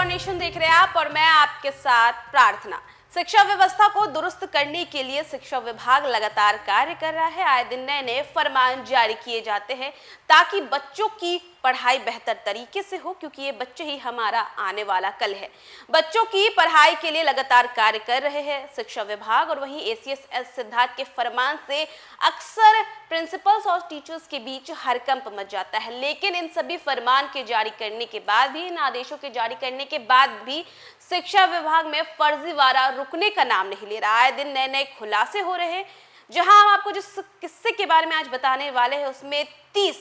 For nation देख रहे हैं आप और मैं आपके साथ प्रार्थना। शिक्षा व्यवस्था को दुरुस्त करने के लिए शिक्षा विभाग लगातार कार्य कर रहा है। आए दिन नए नए फरमान जारी किए जाते हैं ताकि बच्चों की पढ़ाई बेहतर तरीके से हो, क्योंकि ये बच्चे ही हमारा आने वाला कल है। बच्चों की पढ़ाई के लिए लगातार कार्य कर रहे हैं शिक्षा विभाग। और वहीं ACS सिद्धार्थ के फरमान से अक्सर प्रिंसिपल्स और टीचर्स के बीच हड़कंप मच जाता है, लेकिन इन सभी फरमान के जारी करने के बाद भी, इन आदेशों के जारी करने के बाद भी शिक्षा विभाग में फर्जीवाड़ा रुकने का नाम नहीं ले रहा। आए दिन नए नए खुलासे हो रहे हैं। जहां हम आपको जिस किस्से के बारे में आज बताने वाले हैं उसमें 30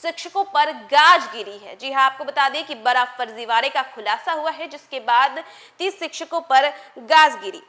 शिक्षकों पर गाज गिरी है। जी हां, आपको बता दें कि बड़ा फर्जीवाड़े का खुलासा हुआ है, जिसके बाद 30 शिक्षकों पर गाज गिरी।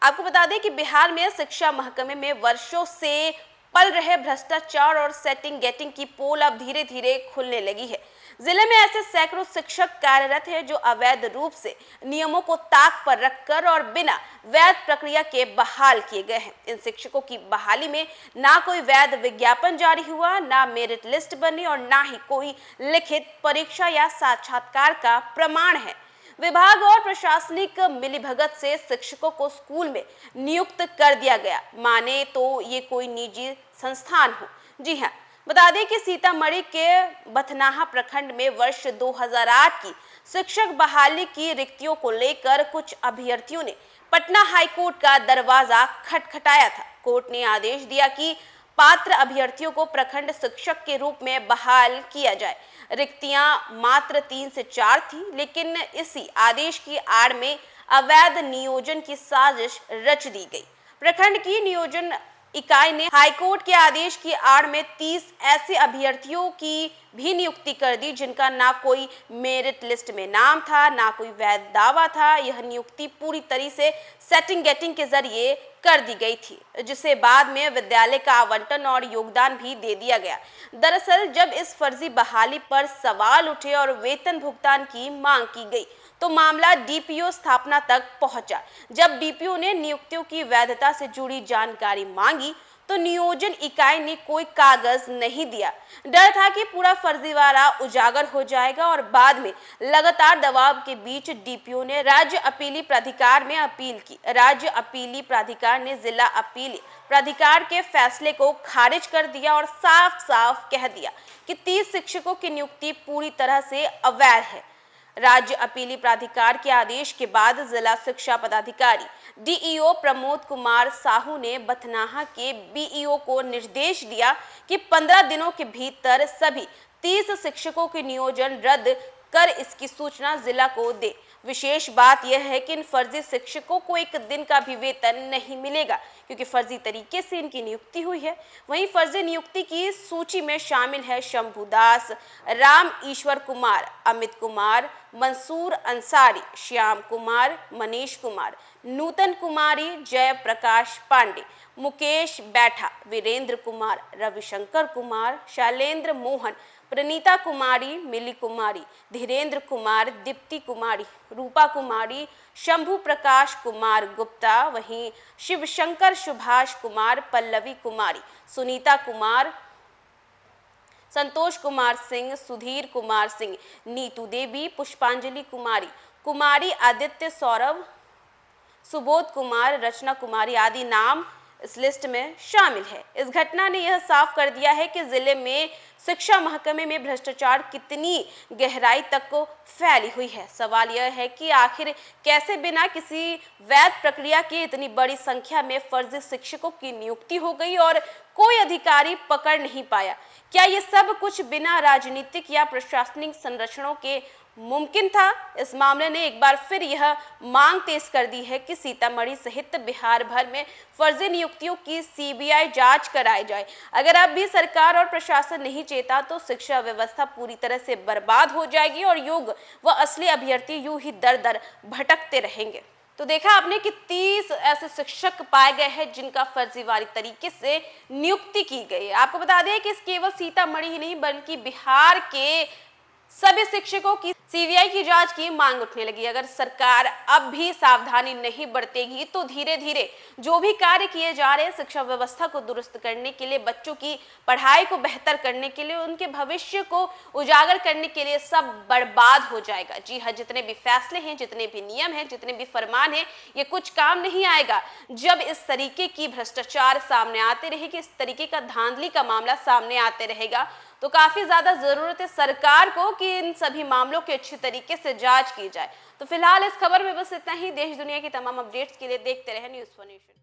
आपको बता दें कि बिहार में शिक्षा महकमे में वर्षों से पल रहे भ्रष्टाचार और सेटिंग गेटिंग की पोल अब धीरे धीरे खुलने लगी है। जिले में ऐसे सैकड़ों शिक्षक कार्यरत हैं जो अवैध रूप से नियमों को ताक पर रखकर और बिना वैध प्रक्रिया के बहाल किए गए हैं। इन शिक्षकों की बहाली में ना कोई वैध विज्ञापन जारी हुआ, ना मेरिट लिस्ट बनी और ना ही कोई लिखित परीक्षा या साक्षात्कार का प्रमाण है। विभाग और प्रशासनिक मिलीभगत से शिक्षकों को स्कूल में नियुक्त कर दिया गया, माने तो ये कोई निजी संस्थान हो। जी हाँ, बता दें कि सीतामढ़ी के बथनाहा प्रखंड में वर्ष 2008 की शिक्षक बहाली की रिक्तियों को लेकर कुछ अभ्यर्थियों ने पटना हाईकोर्ट का दरवाजा खटखटाया था। कोर्ट ने आदेश दिया कि पात्र अभ्यर्थियों को प्रखंड शिक्षक के रूप में बहाल किया जाए। रिक्तियां मात्र 3 से 4 थी, लेकिन इसी आदेश की आड़ में अवैध नियोजन की साजिश रच दी गई। प्रखंड की नियोजन इकाई ने हाईकोर्ट के आदेश की आड़ में 30 ऐसे अभ्यर्थियों की भी नियुक्ति कर दी जिनका ना कोई मेरिट लिस्ट में नाम था, ना कोई वैध दावा था। यह नियुक्ति पूरी तरह से सेटिंग गेटिंग के जरिए कर दी गई थी, जिसे बाद में विद्यालय का आवंटन और योगदान भी दे दिया गया। दरअसल जब इस फर्जी बहाली पर सवाल उठे और वेतन भुगतान की मांग की गई तो मामला DPO स्थापना तक पहुंचा। जब DPO ने नियुक्तियों की वैधता से जुड़ी जानकारी मांगी तो नियोजन इकाई ने कोई कागज नहीं दिया। डर था कि पूरा फर्जीवाड़ा उजागर हो जाएगा और बाद में लगातार दबाव के बीच DPO ने राज्य अपीली प्राधिकार में अपील की। राज्य अपीली प्राधिकार ने जिला अपीली प्राधिकार के फैसले को खारिज कर दिया और साफ साफ कह दिया कि 30 शिक्षकों की नियुक्ति पूरी तरह से अवैध है। राज्य अपीली प्राधिकार के आदेश के बाद जिला शिक्षा पदाधिकारी DEO प्रमोद कुमार साहू ने बथनाहा के BEO को निर्देश दिया कि 15 दिनों के भीतर सभी 30 शिक्षकों के नियोजन रद्द कर इसकी सूचना जिला को दे। विशेष बात यह है कि इन फर्जी शिक्षकों को एक दिन का भी वेतन नहीं मिलेगा, क्योंकि फर्जी तरीके से इनकी नियुक्ति हुई है। वहीं फर्जी नियुक्ति की सूची में शामिल है शंभू दास, राम ईश्वर कुमार, अमित कुमार, मंसूर अंसारी, श्याम कुमार, मनीष कुमार, नूतन कुमारी, जय प्रकाश पांडे, मुकेश बैठा, वीरेंद्र कुमार, रविशंकर कुमार, शैलेंद्र मोहन, प्रणीता कुमारी, मिली कुमारी, धीरेन्द्र कुमार, दीप्ति कुमारी, रूपा कुमारी, शंभू प्रकाश कुमार गुप्ता, वहीं शिवशंकर सुभाष कुमार, पल्लवी कुमारी, सुनीता कुमार, संतोष कुमार सिंह, सुधीर कुमार सिंह, नीतू देवी, पुष्पांजलि कुमारी, कुमारी आदित्य सौरभ, सुबोध कुमार, रचना कुमारी आदि नाम इस लिस्ट में शामिल है। इस घटना ने यह साफ कर दिया है कि जिले में शिक्षा महकमे में भ्रष्टाचार कितनी गहराई तक को फैली हुई है। सवाल यह है कि आखिर कैसे बिना किसी वैध प्रक्रिया के इतनी बड़ी संख्या में फर्जी शिक्षकों की नियुक्ति हो गई और कोई अधिकारी पकड़ नहीं पाया। क्या ये सब कुछ बिना राजनीतिक या प्रशासनिक संरक्षणों के मुमकिन था? इस मामले ने एक बार फिर यह मांग तेज कर दी है कि सीतामढ़ी सहित बिहार भर में फर्जी नियुक्तियों की CBI जांच कराई जाए। अगर अब भी सरकार और प्रशासन नहीं चेता तो शिक्षा व्यवस्था पूरी तरह से बर्बाद हो जाएगी और युग व असली अभ्यर्थी यूं ही दर दर भटकते रहेंगे। तो देखा आपने कि 30 ऐसे शिक्षक पाए गए हैं जिनका फर्जीवाड़ी तरीके से नियुक्ति की गई है। आपको बता दें कि केवल सीतामढ़ी ही नहीं बल्कि बिहार के सभी शिक्षकों की सीबीआई की जांच की मांग उठने लगी। अगर सरकार अब भी सावधानी नहीं बरतेगी तो धीरे धीरे जो भी कार्य किए जा रहे हैं शिक्षा व्यवस्था को दुरुस्त करने के लिए, बच्चों की पढ़ाई को बेहतर करने के लिए, उनके भविष्य को उजागर करने के लिए, सब बर्बाद हो जाएगा। जी हाँ, जितने भी फैसले हैं, जितने भी नियम हैं, जितने भी फरमान हैं, ये कुछ काम नहीं आएगा जब इस तरीके की भ्रष्टाचार सामने आते रहेगी, इस तरीके का धांधली का मामला सामने आते रहेगा। तो काफी ज्यादा जरूरत है सरकार को कि इन सभी मामलों की अच्छी तरीके से जांच की जाए। तो फिलहाल इस खबर में बस इतना ही। देश दुनिया की तमाम अपडेट्स के लिए देखते रहे न्यूज़4नेशन।